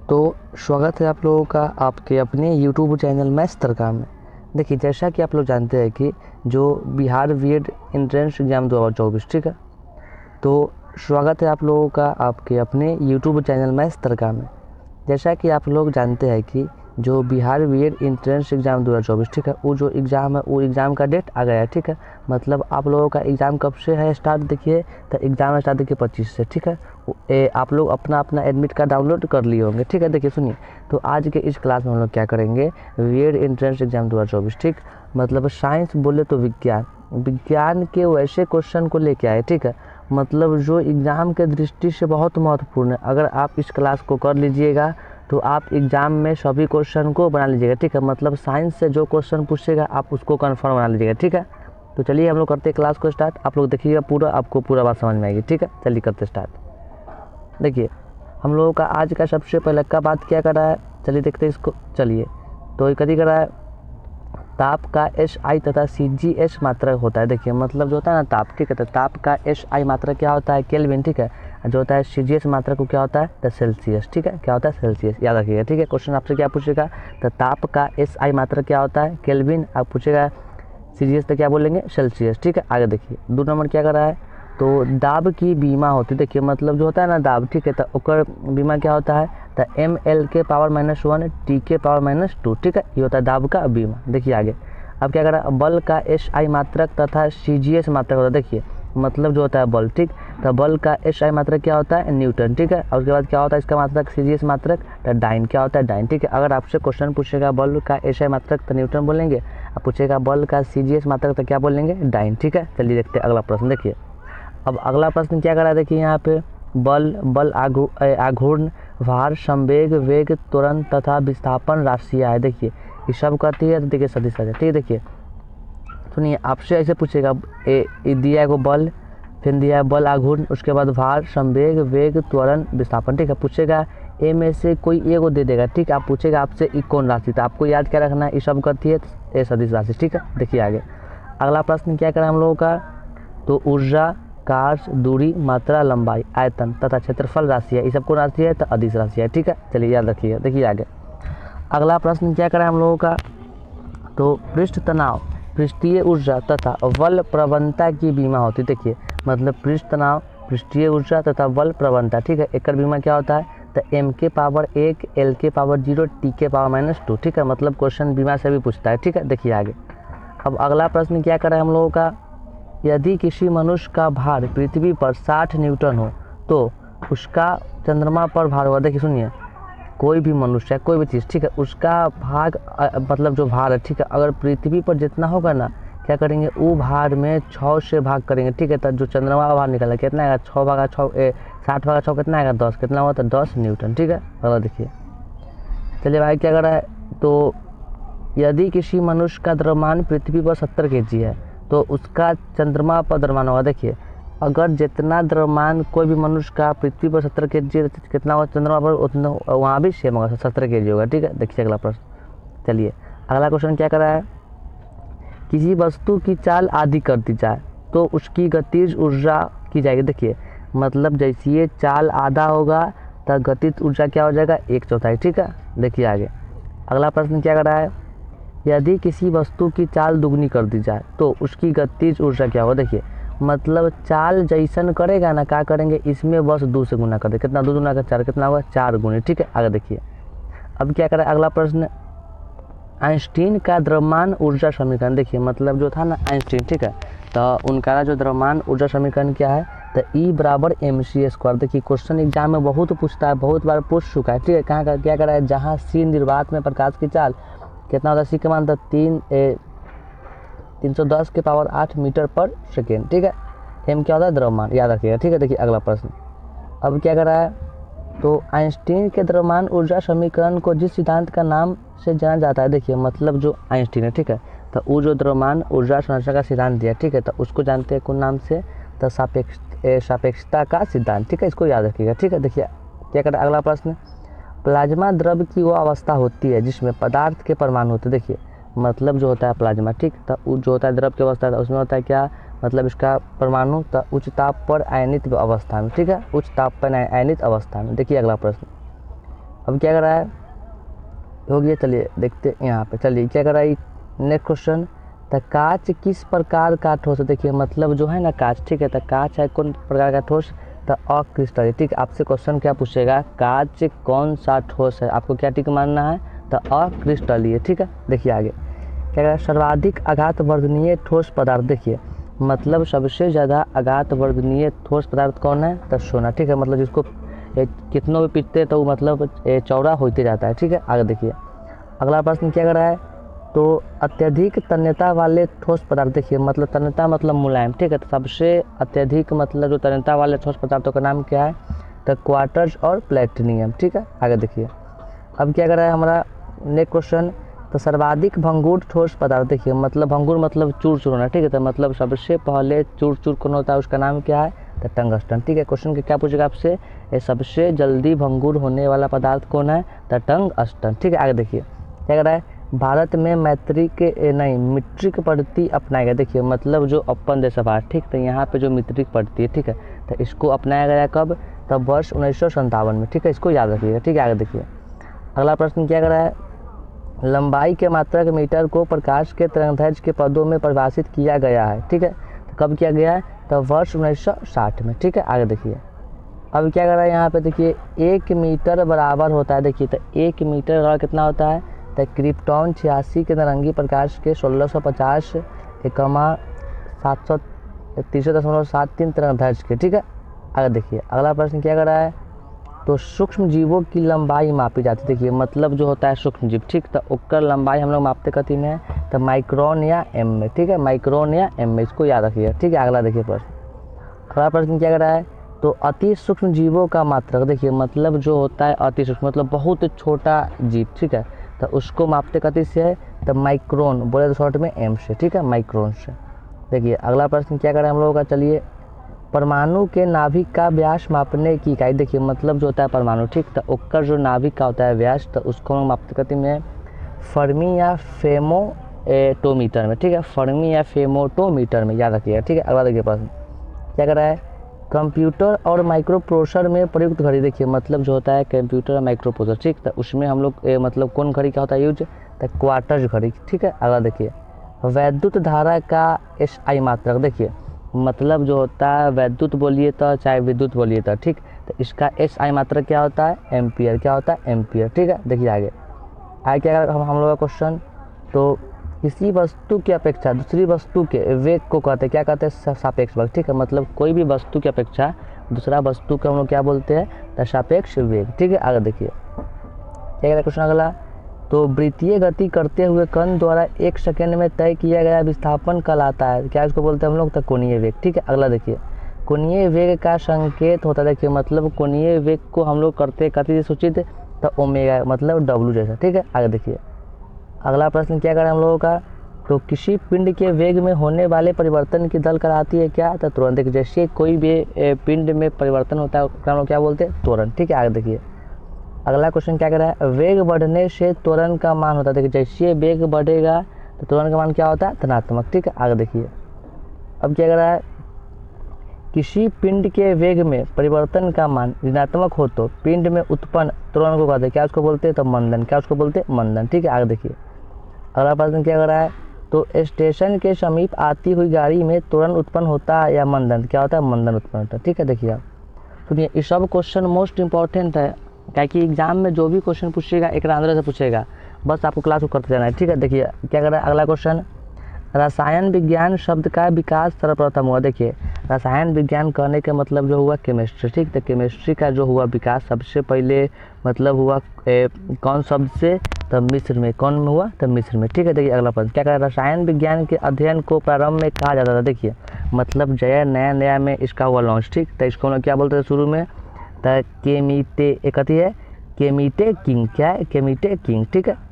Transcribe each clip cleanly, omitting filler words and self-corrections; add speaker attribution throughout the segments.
Speaker 1: तो स्वागत है आप लोगों का आपके अपने यूट्यूब चैनल मैथ्स तरका में। देखिए, जैसा कि आप लोग जानते हैं कि जो बिहार बीएड एंट्रेंस एग्ज़ाम 2024 ठीक है, तो स्वागत है आप लोगों का आपके अपने यूट्यूब चैनल मैथ्स तरका में। जैसा कि आप लोग जानते हैं कि जो बिहार बीएड एंट्रेंस एग्ज़ाम 2024 ठीक है, वो जो एग्ज़ाम है वो एग्ज़ाम का डेट आ गया है ठीक है। मतलब आप लोगों का एग्ज़ाम कब से है स्टार्ट, देखिए तो एग्ज़ाम स्टार्ट देखिए 25 से ठीक है। आप लोग अपना अपना एडमिट कार्ड डाउनलोड कर लिए होंगे ठीक है। देखिए सुनिए, तो आज के इस क्लास में हम लोग क्या करेंगे, बीएड एंट्रेंस एग्ज़ाम 2024 ठीक, मतलब साइंस बोले तो विज्ञान के वैसे क्वेश्चन को लेके आए ठीक है, मतलब जो एग्ज़ाम के दृष्टि से बहुत महत्वपूर्ण है। अगर आप इस क्लास को कर लीजिएगा तो आप एग्ज़ाम में सभी क्वेश्चन को बना लीजिएगा ठीक है। मतलब साइंस से जो क्वेश्चन पूछेगा आप उसको कन्फर्म बना लीजिएगा ठीक है। तो चलिए हम लोग करते हैं क्लास को स्टार्ट। आप लोग देखिएगा पूरा, आपको पूरा बात समझ में आएगी ठीक है। चलिए करते स्टार्ट। देखिए हम लोगों का आज का सबसे पहले का बात क्या कर रहा है, चलिए देखते हैं इसको। चलिए तो कभी कर रहा है, ताप का SI तथा CGS मात्रक होता है। देखिए मतलब जो होता है ना ताप ठीक है, तो ताप का SI मात्रक क्या होता है, केल्विन ठीक है। जो होता है CGS मात्रक को क्या होता है, तो सेल्सियस ठीक है। क्या होता है, सेल्सियस, याद रखिएगा ठीक है। क्वेश्चन आपसे क्या पूछेगा, तो ताप का SI मात्रक क्या होता है, केल्विन। आप पूछेगा CGS तो क्या बोलेंगे, सेल्सियस ठीक है। आगे देखिए 2 नंबर क्या कर रहा है, तो दाब की बीमा होती है। देखिए मतलब जो होता है ना दाब ठीक है, तो ओकर बीमा क्या होता है, तो ml के पावर -1 t के पावर -2 ठीक है। ये होता है दाब का बीमा। देखिए आगे अब क्या कर रहा है, बल का SI मात्रक तथा CGS मात्रक होता है। देखिए मतलब जो होता है बल ठीक, तो बल का SI मात्रक क्या होता है, न्यूटन ठीक है। और उसके बाद क्या होता है इसका मात्रक CGS मात्रक, तो डाइन। क्या होता है, डाइन ठीक है। अगर आपसे क्वेश्चन पूछेगा बल का SI मात्रक तो न्यूटन बोलेंगे, अब पूछेगा बल का CGS मात्रक तो क्या बोलेंगे, डाइन ठीक है। चलिए देखते हैं अगला प्रश्न। देखिए अब अगला प्रश्न क्या कर रहा है, देखिए यहाँ पे बल आघूर्ण भार संवेग वेग त्वरण तथा विस्थापन राशियाँ है। देखिए ये सब कहती है, तो देखिए सदिश है ठीक है। देखिए सुनिए, आपसे ऐसे पूछेगा दिया है को बल, फिर दिया है बल आघूर्ण, उसके बाद भार संवेग वेग त्वरण विस्थापन ठीक है। पूछेगा ए में से कोई ए को दे देगा ठीक है। आप पूछेगा आपसे ई कौन राशि, तो आपको याद क्या रखना है, ये सब करती है ए सदिश राशि ठीक है। देखिए आगे अगला प्रश्न क्या करें हम लोगों का, तो ऊर्जा कार्य दूरी मात्रा लंबाई आयतन तथा क्षेत्रफल राशि है, ये सब कौन राशि है, तो अदिश राशि है ठीक है। चलिए याद रखिएगा। देखिए आगे अगला प्रश्न क्या करें हम लोगों का, तो पृष्ठ तनाव पृष्ठीय ऊर्जा तथा बल प्रवणता की बीमा होती है। देखिए मतलब पृष्ठ तनाव पृष्ठीय ऊर्जा तथा बल प्रवणता ठीक है, एक बीमा क्या होता है, तो m के पावर 1 l के पावर 0 t के पावर -2 ठीक है। मतलब क्वेश्चन बीमा से भी पूछता है ठीक है। देखिए आगे अब अगला प्रश्न क्या करें हम लोगों का, यदि किसी मनुष्य का भार पृथ्वी पर 60 न्यूटन हो तो उसका चंद्रमा पर भार होगा। देखिए सुनिए, कोई भी मनुष्य है कोई भी चीज़ ठीक है, उसका भाग मतलब जो भार है ठीक है, अगर पृथ्वी पर जितना होगा ना, क्या करेंगे वो भार में 6 से भाग करेंगे ठीक है। तो जो चंद्रमा का भार निकला कितना आएगा, 6 भागा 6 60 भागा 6 कितना आएगा, 10 कितना होगा, तो 10 न्यूटन ठीक है। अगला देखिए, चलिए भाई क्या कर रहा है, तो यदि किसी मनुष्य का द्रव्यमान पृथ्वी पर 70 kg है तो उसका चंद्रमा पर द्रव्यमान होगा। देखिए अगर जितना द्रव्यमान कोई भी मनुष्य का पृथ्वी पर 70 kg कितना होगा चंद्रमा पर, उतना वहाँ भी सेम होगा, 70 kg होगा ठीक है। देखिए अगला प्रश्न। चलिए अगला क्वेश्चन क्या कर रहा है, किसी वस्तु की चाल आधी कर दी जाए तो उसकी गतिज ऊर्जा की जाएगी। देखिए मतलब जैसे ये चाल आधा होगा तो गतिज ऊर्जा क्या हो जाएगा, 1/4 ठीक है। देखिए आगे अगला प्रश्न क्या कर रहा है, यदि किसी वस्तु की चाल दुगनी कर दी जाए तो उसकी गतिज ऊर्जा क्या होगा। देखिए मतलब चाल जैसन करेगा ना, क्या करेंगे इसमें बस 2 से गुना कर दे, कितना 2 गुना का 4 कितना होगा, 4 गुने ठीक है। आगे देखिए अब क्या करें अगला प्रश्न, आइंस्टीन का द्रव्यमान ऊर्जा समीकरण। देखिए मतलब जो था ना आइंस्टीन ठीक है, तो उनका जो द्रव्यमान ऊर्जा समीकरण क्या है, तो E बराबर mc²। देखिए क्वेश्चन एग्जाम में बहुत पूछता है, बहुत बार पूछ चुका है ठीक है। कहाँ का क्या करा है, जहाँ C निर्वात में प्रकाश की चाल कितना होता है, सी का मान था 310 के पावर 8 मीटर पर सेकेंड ठीक है। एम क्या होता है, द्रव्यमान, याद रखिएगा ठीक है। देखिए अगला प्रश्न अब क्या कर रहा है, तो आइंस्टीन के द्रव्यमान ऊर्जा समीकरण को जिस सिद्धांत का नाम से जाना जाता है। देखिए मतलब जो आइंस्टीन है ठीक है, तो वो जो द्रव्यमान ऊर्जा संरचना का सिद्धांत दिया ठीक है, तो उसको जानते हैं कौन नाम से, तो सापेक्षता का सिद्धांत ठीक है। इसको याद रखिएगा ठीक है। देखिए क्या कर रहा है अगला प्रश्न, प्लाज्मा द्रव की वो अवस्था होती है जिसमें पदार्थ के परमाणु होते हैं। देखिए मतलब जो होता है प्लाज्मा ठीक, तो जो होता है द्रव की अवस्था था उसमें होता है क्या, मतलब इसका परमाणु उच्च ताप पर आयनित अवस्था में ठीक है, उच्च ताप पर आयनित अवस्था में। देखिए अगला प्रश्न, अब क्या कर रहा है, हो गया, चलिए देखते यहाँ पे, चलिए क्या कर रहा है नेक्स्ट क्वेश्चन। तो कांच किस प्रकार का ठोस है, देखिए मतलब जो है ना कांच, ठीक है, तो कांच है कौन प्रकार का ठोस, तो अक्रिस्टलीय, ठीक है। आपसे क्वेश्चन क्या पूछेगा, कांच कौन सा ठोस है, आपको क्या टिक मानना है, तो अक्रिस्टलीय, ठीक है। देखिए आगे क्या कह रहा है, सर्वाधिक आघात वर्धनीय ठोस पदार्थ, देखिए मतलब सबसे ज़्यादा आघात वर्धनीय ठोस पदार्थ कौन है, तो सोना, ठीक है। मतलब जिसको कितनों भी पीटते तो मतलब चौड़ा होते जाता है, ठीक है। आगे देखिए अगला प्रश्न क्या कर रहा है, तो अत्यधिक तन्यता वाले ठोस पदार्थ, देखिए मतलब तन्यता मतलब मुलायम, ठीक है। तो सबसे अत्यधिक मतलब जो तन्यता वाले ठोस पदार्थों का नाम क्या है, तो क्वार्ट्ज और प्लेटिनियम, ठीक है। आगे देखिए अब क्या कर रहा है हमारा नेक्स्ट क्वेश्चन, तो सर्वाधिक भंगुर ठोस पदार्थ, देखिए मतलब भंगुर मतलब चूर चूर होना, ठीक है। तो मतलब सबसे पहले चूर चूर कौन होता है, उसका नाम क्या है, तो टंगस्टन, ठीक है। क्वेश्चन के क्या पूछेगा आपसे, ये सबसे जल्दी भंगुर होने वाला पदार्थ कौन है, तो टंगस्टन, ठीक है। आगे देखिए क्या कर रहा है, भारत में मीट्रिक पद्धति अपनाएगा, देखिए मतलब जो अपन देश है, ठीक। तो यहाँ पे जो मीट्रिक पद्धति है, ठीक है, तो इसको अपनाया गया कब, तब वर्ष 1957 में, ठीक है। इसको याद रखिएगा, ठीक है। आगे देखिए अगला प्रश्न क्या कर रहा है, लंबाई के मात्रक मीटर को प्रकाश के तरंगदैर्घ्य के पदों में परिभाषित किया गया है, ठीक है। तो कब किया गया है, तो वर्ष 1960 में, ठीक है। आगे देखिए अब क्या कर रहा है यहाँ पे, देखिए 1 मीटर बराबर होता है, देखिए तो 1 मीटर बराबर कितना होता है, तो क्रिप्टॉन 86 के नारंगी प्रकाश के 1650 एकमा 733.73 तरंगदैर्घ्य के, ठीक है। आगे देखिए अगला प्रश्न क्या कर रहा है, तो सूक्ष्म जीवों की लंबाई मापी जाती है, देखिए मतलब जो होता है सूक्ष्म जीव, ठीक। तो उसका लंबाई हम लोग मापते कथी में, तो माइक्रोन या एम में, ठीक है, माइक्रोन या एम में, इसको याद रखिए, ठीक है। अगला देखिए प्रश्न, अगला प्रश्न क्या कर रहा है, तो अति सूक्ष्म जीवों का मात्रक, देखिए मतलब जो होता है अति सूक्ष्म मतलब बहुत छोटा जीव, ठीक है। तो उसको मापते कथी से है, तो माइक्रोन बोले तो शॉर्ट में एम से, ठीक है, माइक्रोन से। देखिए अगला प्रश्न क्या करें हम लोगों का, चलिए परमाणु के नाभिक का व्यास मापने की इकाई, देखिए मतलब जो होता है परमाणु, ठीक। तो उसका जो नाभिक का होता है व्यास, तो उसको हम मापते कथी में, फर्मी या फेमोटोमीटर में, ठीक है, फर्मी या फेमोटोमीटर में, याद रखिएगा, ठीक है। अगला देखिए प्रश्न क्या कर रहा है, कंप्यूटर और माइक्रो प्रोसेसर में प्रयुक्त घड़ी, देखिए मतलब जो होता है कंप्यूटर और माइक्रो प्रोसेसर, ठीक। तो उसमें हम लोग मतलब कौन घड़ी का होता है यूज, तो क्वार्टज घड़ी, ठीक है। अगला देखिए वैद्युत धारा का SI मात्रक, देखिए मतलब जो होता है वैद्युत बोलिए तो चाहे विद्युत बोलिए तो, ठीक। तो इसका SI मात्रक क्या होता है, एम्पियर, क्या होता है, एम्पियर, ठीक है। देखिए आगे क्या हम लोग का क्वेश्चन, तो किसी वस्तु की अपेक्षा दूसरी वस्तु के वेग को कहते हैं, क्या कहते हैं, सापेक्ष वेग, ठीक है। मतलब कोई भी वस्तु की अपेक्षा दूसरा वस्तु को हम लोग क्या बोलते हैं, तो सापेक्ष वेग, ठीक है। आगे देखिए क्या क्वेश्चन अगला, तो वृत्तीय गति करते हुए कण द्वारा 1 सेकंड में तय किया गया विस्थापन कहलाता है, क्या इसको बोलते हैं हम लोग, तो कोणीय वेग, ठीक है। अगला देखिए कोणीय वेग का संकेत होता है, देखिए मतलब कोणीय वेग को हम लोग करते कथी से सूचित, तो ओमेगा मतलब W जैसा, ठीक है। आगे देखिए अगला प्रश्न क्या करें हम लोगों का, तो किसी पिंड के वेग में होने वाले परिवर्तन की दल कराती है क्या, तो त्वरण, देखिए जैसे कोई भी पिंड में परिवर्तन होता है उसका हम लोग क्या बोलते हैं, त्वरण, ठीक है। आगे देखिए अगला क्वेश्चन क्या कर रहा है, वेग बढ़ने से त्वरण का मान होता है, देखिए जैसे वेग बढ़ेगा तो त्वरण का मान क्या होता है, धनात्मक, ठीक है। आगे देखिए अब क्या कर रहा है, किसी पिंड के वेग में परिवर्तन का मान ऋणात्मक हो तो पिंड में उत्पन्न त्वरण को कहते हैं, क्या उसको बोलते हैं, तो मंदन, क्या उसको बोलते हैं, मंदन, ठीक है। आगे देखिए अगला प्रश्न क्या कर रहा है, तो स्टेशन के समीप आती हुई गाड़ी में त्वरण उत्पन्न होता है या मंदन, क्या होता है, मंदन उत्पन्न होता है, ठीक है। देखिए आप सुनिए, ये सब क्वेश्चन मोस्ट इंपॉर्टेंट है, क्या कि एग्जाम में जो भी क्वेश्चन पूछेगा एक आंध्र से पूछेगा, बस आपको क्लास को करते जाना है, ठीक है। देखिए क्या कर रहा है अगला क्वेश्चन, रसायन विज्ञान शब्द का विकास सर्वप्रथम हुआ, देखिए रसायन विज्ञान कहने का मतलब जो हुआ केमिस्ट्री, ठीक। तो केमिस्ट्री का जो हुआ विकास सबसे पहले मतलब हुआ कौन शब्द से, तो मिस्र में, कौन में हुआ, तो मिस्र में, ठीक है। देखिए अगला प्रश्न क्या कह रहा है, रसायन विज्ञान के अध्ययन को प्रारंभ में कहा जाता था, देखिए मतलब जय नया में इसका हुआ लॉन्च, ठीक। तो इसको हम लोग क्या बोलते थे शुरू में, तो केमीटे कथी है, केमीटे किंग, क्या है, केमीटे किंग, ठीक है।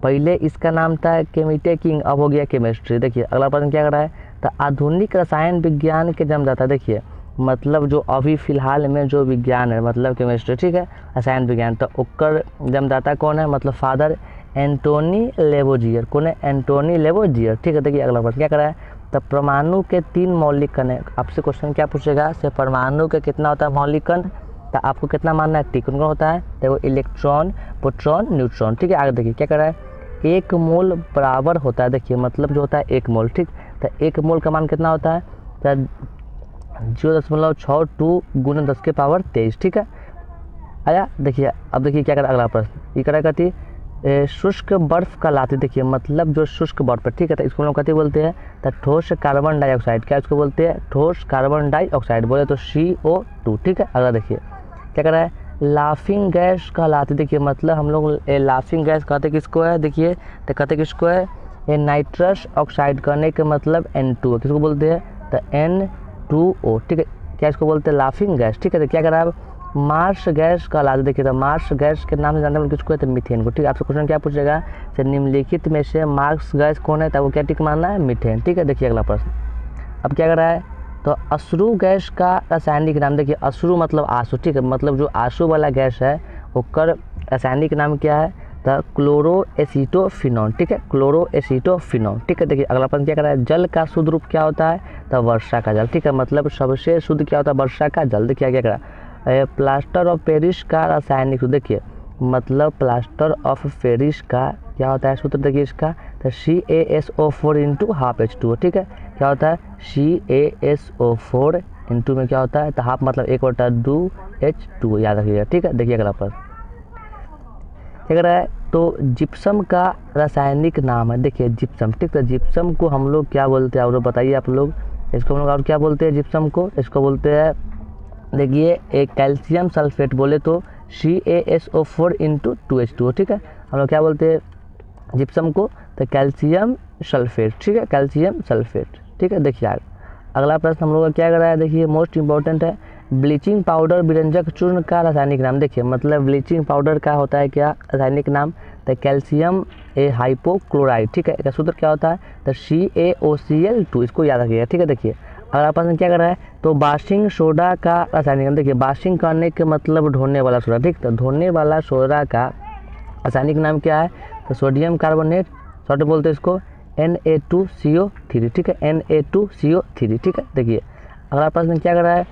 Speaker 1: पहले इसका नाम था केमीटे किंग, अब हो गया केमिस्ट्री। देखिए अगला प्रश्न क्या कर रहा है, तो आधुनिक रसायन विज्ञान के जन्मदाता, देखिए मतलब जो अभी फिलहाल में जो विज्ञान है मतलब केमिस्ट्री, ठीक है, रसायन विज्ञान, तो उसका जन्मदाता कौन है, मतलब फादर एंटोनी लेवोजियर, कौन है, एंटोनी लेवोजियर, ठीक है। देखिए अगला प्रश्न क्या कर रहा है, तो परमाणु के 3 मौलिक कण है, आपसे क्वेश्चन क्या पूछेगा, से परमाणु के कितना होता है मौलिक कण, तो आपको कितना मानना है, टी कौन कौन होता है, देखो इलेक्ट्रॉन, प्रोटॉन, न्यूट्रॉन, ठीक है। आगे देखिए क्या कर रहा है, 1 मोल बराबर होता है, देखिए मतलब जो होता है 1 मोल, ठीक। तो 1 मोल का मान कितना होता है, तो 0.62 गुना 10 के पावर 23, ठीक है। आया, देखिए अब देखिए क्या करें अगला प्रश्न, ये करा करती शुष्क बर्फ कहलाती, देखिए मतलब जो शुष्क बर्फ है, ठीक है। तो इसको हम लोग कहते बोलते हैं तो ठोस कार्बन डाइऑक्साइड, क्या इसको बोलते हैं, ठोस कार्बन डाइऑक्साइड, बोले तो CO2, ठीक है। अगला देखिए क्या कर रहा है, लाफिंग गैस कहलाती, देखिए मतलब हम लोग लाफिंग गैस कहते किसको है, देखिए तो कहते किसको है, ये नाइट्रस ऑक्साइड कहने के मतलब N2, किसको बोलते हैं, तो N2O, ठीक है। क्या इसको बोलते हैं, लाफिंग गैस, ठीक है। तो क्या कर रहा है, मार्स गैस कहलाती, देखिए तो मार्स गैस के नाम से जानते हैं किसको है, तो मीथेन को, ठीक है। आपसे क्वेश्चन क्या पूछेगा, तो निम्नलिखित में से मार्स गैस कौन है, तो वो क्या टिक मानना है, मीथेन, ठीक है। देखिए अगला प्रश्न, अब क्या कर रहा है, तो अश्रु गैस का रासायनिक नाम, देखिए अश्रु मतलब आंसू, ठीक है, मतलब जो आंसू वाला गैस है उसका रासायनिक नाम क्या है, तो क्लोरोएसिटोफिनॉन, ठीक है, क्लोरोएसिटोफिनॉन, ठीक है। देखिए अगला प्रश्न क्या कर रहा है, जल का शुद्ध रूप क्या होता है, तो वर्षा का जल, ठीक है, मतलब सबसे शुद्ध क्या होता है, वर्षा का जल। देखिए क्या कर रहा है, प्लास्टर ऑफ पेरिस का रासायनिक सूत्र, देखिए मतलब प्लास्टर ऑफ पेरिस का क्या होता है सूत्र, देखिए इसका तो CaSO4 इंटू हाफ H2O, ठीक है। क्या होता है, CaSO4 इंटू में क्या होता है, तो हाफ मतलब 1 होता है 2H2O, याद रखिएगा, ठीक है। देखिए अगला प्रश्न क्या कर रहा है, तो जिप्सम का रासायनिक नाम है, देखिए जिप्सम, ठीक है। जिप्सम को हम लोग क्या बोलते हैं और बताइए आप लोग, इसको हम लोग और क्या बोलते हैं जिप्सम को, इसको बोलते हैं देखिए एक कैल्शियम सल्फेट, बोले तो CaSO4 इंटू 2H2O, ठीक है। हम लोग क्या बोलते हैं जिप्सम को, तो कैल्शियम सल्फेट, ठीक है, कैल्शियम सल्फेट, ठीक है। देखिए अगला प्रश्न हम लोग का क्या कर रहा है, देखिए मोस्ट इंपॉर्टेंट है, ब्लीचिंग पाउडर विरंजक चूर्ण का रासायनिक नाम, देखिए मतलब ब्लीचिंग पाउडर का होता है क्या रासायनिक नाम, तो कैल्शियम हाइपोक्लोराइड, ठीक है। इसका सूत्र क्या होता है, तो CaOCl2, इसको याद रखिएगा, ठीक है। देखिए अगला प्रश्न क्या कर रहा है, तो वाशिंग सोडा का रासायनिक नाम, देखिए वाशिंग करने के मतलब धोने वाला सोडा, ठीक, तो धोने वाला सोडा का रासायनिक नाम क्या है, तो सोडियम कार्बोनेट, शॉर्ट बोलते हैं इसको Na2CO3, ठीक है, Na2CO3, ठीक है। देखिए अगला प्रश्न क्या कर रहा है,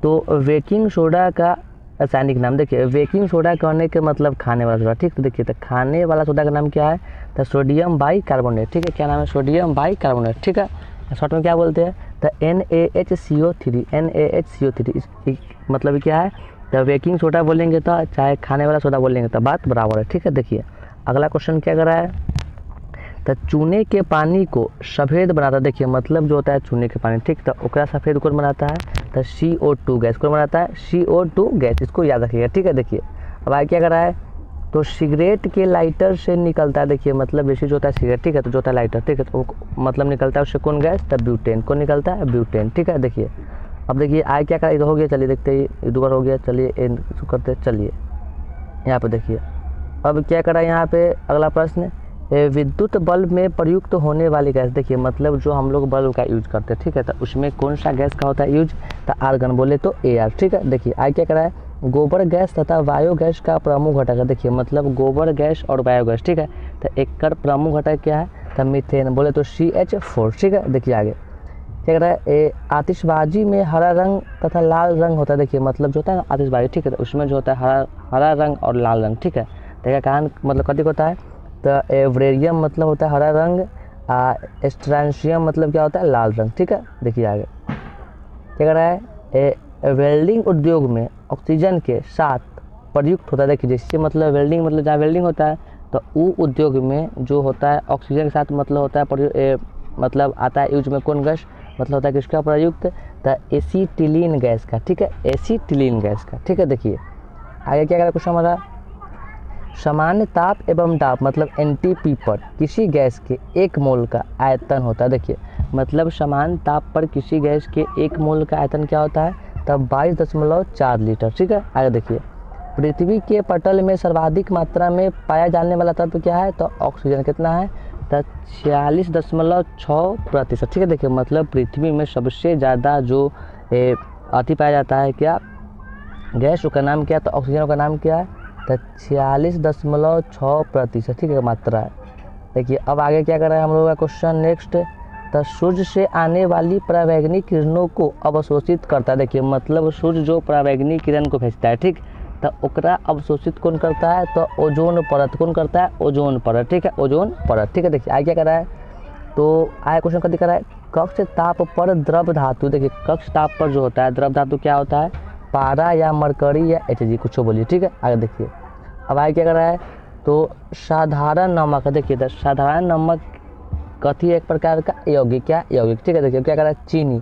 Speaker 1: तो बेकिंग सोडा का रासायनिक नाम, देखिए बेकिंग सोडा कहने के मतलब खाने वाला सोडा, ठीक। तो देखिए तो खाने वाला सोडा का नाम क्या है, तो सोडियम बाइकार्बोनेट, ठीक है। क्या नाम है, सोडियम बाइकार्बोनेट, ठीक है। शॉर्ट में क्या बोलते हैं, तो NaHCO3, NaHCO3 मतलब क्या है, तो बेकिंग सोडा बोलेंगे तो चाहे खाने वाला सोडा बोलेंगे तो बात बराबर है, ठीक है। देखिए अगला क्वेश्चन क्या कर रहा है, तो चूने के पानी को सफ़ेद बनाता है, देखिए मतलब जो होता है चूने के पानी, ठीक, तो ओकरा सफ़ेद कौन बनाता है, तो CO2 गैस कौन बनाता है, CO2 गैस, इसको याद रखिएगा, ठीक है। देखिए अब आगे क्या कर रहा है, तो सिगरेट के लाइटर से निकलता है, देखिए मतलब बेसिक जो होता है सिगरेट, ठीक है, तो जो होता है लाइटर, ठीक है, तो मतलब निकलता है उससे कौन गैस, तो ब्यूटेन, कौन निकलता है, ब्यूटेन, ठीक है। देखिए अब देखिए आगे क्या कर, हो गया, चलिए देखते ही दो बार हो गया, चलिए करते, चलिए यहाँ पे देखिए अब क्या करा यहाँ पे अगला प्रश्न, विद्युत बल्ब में प्रयुक्त होने वाली गैस, देखिए मतलब जो हम लोग बल्ब का यूज करते हैं, ठीक है, तो उसमें कौन सा गैस का होता है यूज, तो आर्गन, बोले तो AR, ठीक है। देखिए आगे क्या करा है, गोबर गैस तथा बायोगैस का प्रमुख घटक है, देखिए मतलब गोबर गैस और बायोगैस, ठीक है, तो एक प्रमुख घटक क्या है, तो मीथेन, बोले तो CH4, ठीक है। देखिए आगे क्या कह रहा है, आतिशबाजी में हरा रंग तथा लाल रंग होता है, देखिए मतलब जो होता है ना आतिशबाजी, ठीक है, तो उसमें जो होता है हरा रंग और लाल रंग, ठीक है। देखिए कारण मतलब कथी होता है, तो एवरेरियम मतलब होता है हरा रंग, स्ट्रांशियम मतलब क्या होता है, लाल रंग, ठीक है। देखिए आगे क्या कर रहा है, वेल्डिंग उद्योग में ऑक्सीजन के साथ प्रयुक्त होता है, देखिए जैसे मतलब वेल्डिंग मतलब जहाँ वेल्डिंग होता है तो वो उद्योग में जो होता है ऑक्सीजन के साथ मतलब होता है मतलब आता है यूज में कौन गैस, मतलब होता है किसका प्रयुक्त, तो एसीटिलीन गैस का, ठीक है, एसीटिलीन गैस का, ठीक है। देखिए आगे क्या करें क्वेश्चन हमारा, सामान्य ताप एवं दाब मतलब NTP पर किसी गैस के 1 मोल का आयतन होता है, देखिए मतलब सामान्य ताप पर किसी गैस के 1 मोल का आयतन क्या होता है, तब 22.4 लीटर, ठीक है। आगे देखिए पृथ्वी के पटल में सर्वाधिक मात्रा में पाया जाने वाला तत्व क्या है, तो ऑक्सीजन, कितना है, तो 46.6%, ठीक है। देखिए मतलब पृथ्वी में सबसे ज़्यादा जो अति पाया जाता है क्या गैस, उसका नाम क्या है, तो ऑक्सीजन का नाम क्या है, तो 46.6%, ठीक है, मात्रा है। देखिए अब आगे क्या कर रहा है हम लोग का क्वेश्चन नेक्स्ट, तो सूर्य से आने वाली परावैंगनी किरणों को अवशोषित करता है। देखिए मतलब सूर्य जो परावैंगनी किरण को भेजता है, ठीक, तो ओकरा अवशोषित कौन करता है, तो ओजोन परत कौन करता है, ओजोन परत, ठीक है, ओजोन परत, ठीक है। देखिए आगे क्या कर रहा है, तो आया क्वेश्चन कथी कर रहा है, कक्ष ताप पर द्रव धातु, देखिए कक्ष ताप पर जो होता है द्रव धातु क्या होता है, पारा या मरकरी या Hg, कुछ बोलिए, ठीक है। आगे देखिए अब आगे क्या कर रहा है, तो साधारण नमक, देखिए तो साधारण नमक कथी एक प्रकार का यौगिक, क्या यौगिक, ठीक है। देखिए क्या कर रहा है, चीनी,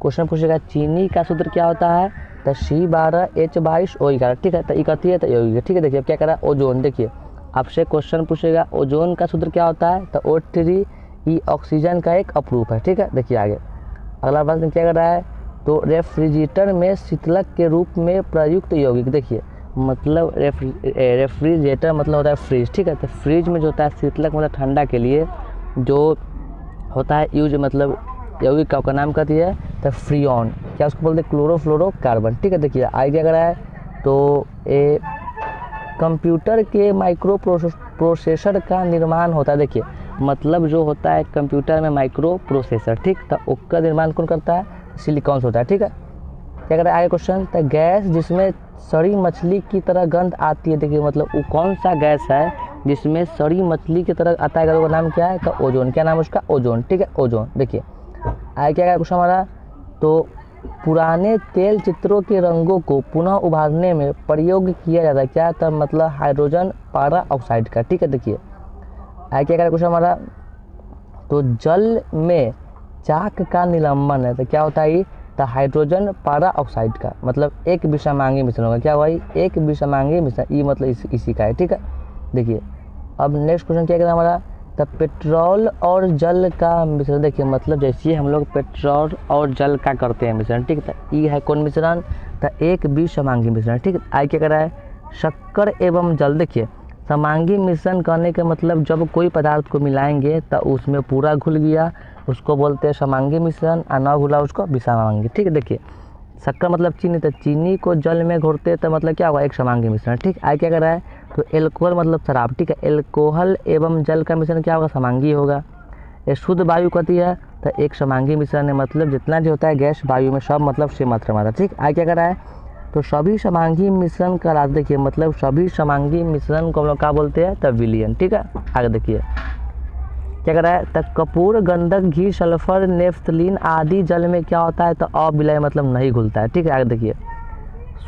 Speaker 1: क्वेश्चन पूछेगा चीनी का सूत्र क्या होता है, तो C12H22O11, ठीक है, तो ये कथी है, तो यौगिक, ठीक है। देखिए क्या कर रहा है, ओजोन, देखिए आपसे क्वेश्चन पूछेगा ओजोन का सूत्र क्या होता है, तो O3, ये ऑक्सीजन का एक अपरूप है, ठीक है। देखिए आगे अगला प्रश्न क्या कर रहा है, तो रेफ्रिजरेटर में शीतलक के रूप में प्रयुक्त यौगिक, देखिए मतलब रेफ्रिजरेटर मतलब होता है फ्रिज, ठीक है, तो फ्रिज में जो होता है शीतलक मतलब ठंडा के लिए जो होता है यूज, मतलब यौगिक का नाम कहती है, तो फ्रियोन, क्या उसको बोलते हैं, क्लोरोफ्लोरोकार्बन, ठीक है। देखिए आगे क्या कर रहा है, तो कंप्यूटर के माइक्रो प्रोसेसर का निर्माण होता है, देखिए मतलब जो होता है कंप्यूटर में माइक्रो प्रोसेसर, ठीक, तो उसका निर्माण कौन करता है, सिलिकॉन से होता है, ठीक है। क्या कर रहा है आगे क्वेश्चन, तो गैस जिसमें सड़ी मछली की तरह गंध आती है, देखिए मतलब वो कौन सा गैस है जिसमें सड़ी मछली की तरह आता है, अगर वो नाम क्या है, तो ओजोन, क्या नाम है उसका, ओजोन, ठीक है, ओजोन। देखिए आगे क्या क्वेश्चन हमारा, तो पुराने तेल चित्रों के रंगों को पुनः उभारने में प्रयोग किया जाता है, क्या था, मतलब हाइड्रोजन पारा ऑक्साइड का, ठीक है। देखिए आगे क्या क्वेश्चन हमारा, तो जल में चाक का निलंबन है, तो क्या होता है ये, तो हाइड्रोजन पारा ऑक्साइड का, मतलब एक विषमांगी मिश्रण होगा, क्या हुआ, एक विषमांगी मिश्रण, ये मतलब इसी का है, ठीक है। देखिए अब नेक्स्ट क्वेश्चन क्या कहता है हमारा, तो पेट्रोल और जल का मिश्रण, देखिए मतलब जैसे हम लोग पेट्रोल और जल का करते हैं मिश्रण, ठीक है, ये है कौन मिश्रण, तो एक विषमांगी मिश्रण, ठीक है। आगे क्या कर रहा है, शक्कर एवं जल, देखिए समांगी मिश्रण करने का मतलब जब कोई पदार्थ को मिलाएंगे तो उसमें पूरा घुल गया उसको बोलते हैं समांगी मिश्रण, और न घुला उसको विषमांगी, ठीक है। देखिए शक्कर मतलब चीनी, तो चीनी को जल में घोरते तो मतलब क्या होगा, एक समांगी मिश्रण, ठीक। आगे क्या कर रहा है, तो एल्कोहल मतलब शराब, ठीक है, एल्कोहल एवं जल का मिश्रण क्या होगा, समांगी होगा। ये शुद्ध वायु कहती है, तो एक समांगी मिश्रण है, मतलब जितना जो होता है गैस वायु में सब मतलब सेम मात्रा में आता है, ठीक। आगे क्या कर रहा है, तो सभी समांगी मिश्रण का राशि, देखिए मतलब सभी समांगी मिश्रण को हम लोग क्या बोलते हैं, तो विलयन, ठीक है। आगे देखिए क्या कर रहा है, तो कपूर, गंधक, घी, सल्फर, नेफ्थलीन आदि जल में क्या होता है, तो अविलय मतलब नहीं घुलता है, ठीक है। आगे देखिए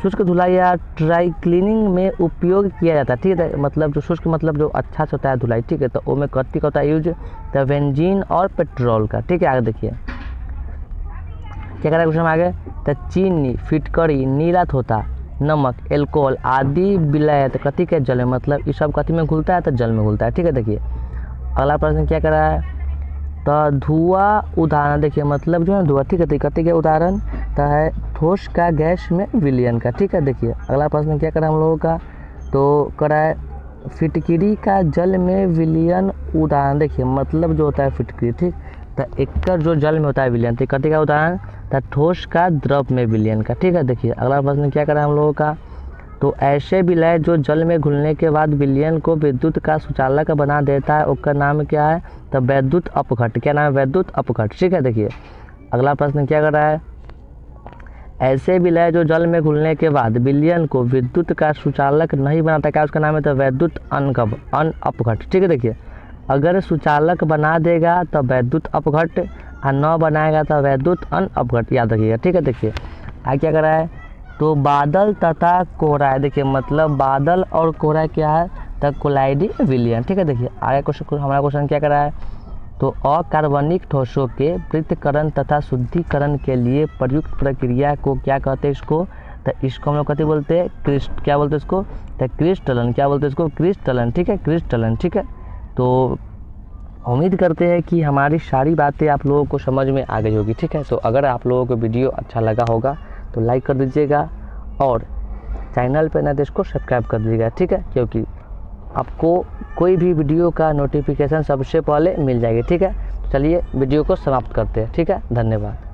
Speaker 1: शुष्क धुलाई या ड्राई क्लीनिंग में उपयोग किया जाता है, ठीक है, मतलब जो शुष्क मतलब जो अच्छा से होता है धुलाई, ठीक है, तो वो में कथी का होता है यूज, तो बेंजीन और पेट्रोल का, ठीक है। आगे देखिए क्या कर रहा है क्वेश्चन आगे, तो चीनी, फिटकरी, नीला थोथा, नमक, एल्कोहल आदि विलय तो कथी के जल में, मतलब ये सब कथी में घुलता है, तो जल में घुलता है, ठीक है। देखिए अगला प्रश्न क्या कर रहा है, तो धुआं उदाहरण, देखिए मतलब जो है धुआं, ठीक है, कथी के उदाहरण, तो है ठोस का गैस में विलयन का, ठीक है। देखिए अगला प्रश्न क्या करा हम लोगों का, तो करा है फिटकरी का जल में विलयन उदाहरण, देखिए मतलब जो होता है फिटकरी, ठीक, तो एक जो जल में होता है विलयन, तो कथी का उदाहरण, तो ठोस का द्रव में विलयन का, ठीक है। देखिए अगला प्रश्न क्या करा हम लोगों का, तो ऐसे विलय जो जल में घुलने के बाद विलयन को विद्युत का सुचालक बना देता है उसका नाम क्या है, तो वैद्युत अपघट्ट, क्या नाम है, वैद्युत अपघट्ट, ठीक है। देखिए अगला प्रश्न क्या कर रहा है, ऐसे विलय जो जल में घुलने के बाद विलयन को विद्युत का सुचालक नहीं बनाता, क्या उसका नाम है, तो वैद्युत अपघट्ट, ठीक है। देखिए अगर सुचालक बना देगा तो वैद्युत अपघट्ट, और न बनाएगा तो वैद्युत अपघट्ट, याद रखिएगा, ठीक है। देखिए आगे क्या कर रहा है, तो बादल तथा कोहरा है, देखिए मतलब बादल और कोहरा क्या है, तो कोलाइडी विलयन, ठीक है। देखिए आगे क्वेश्चन हमारा क्वेश्चन क्या कर रहा है, तो अकार्बनिक ठोसों के पृथक्करण तथा शुद्धिकरण के लिए प्रयुक्त प्रक्रिया को क्या कहते हैं, इसको, तो इसको हम लोग कहते बोलते हैं क्या बोलते हैं इसको, तो क्रिस्टलन, क्या बोलते हैं इसको, क्रिस्टलन, ठीक है, क्रिस्टलन, ठीक है। तो उम्मीद करते हैं कि हमारी सारी बातें आप लोगों को समझ में आ गई होगी, ठीक है। तो अगर आप लोगों को वीडियो अच्छा लगा होगा तो लाइक कर दीजिएगा और चैनल पर नए तो इसको सब्सक्राइब कर दीजिएगा, ठीक है, क्योंकि आपको कोई भी वीडियो का नोटिफिकेशन सबसे पहले मिल जाएगी, ठीक है। चलिए वीडियो को समाप्त करते हैं, ठीक है, धन्यवाद।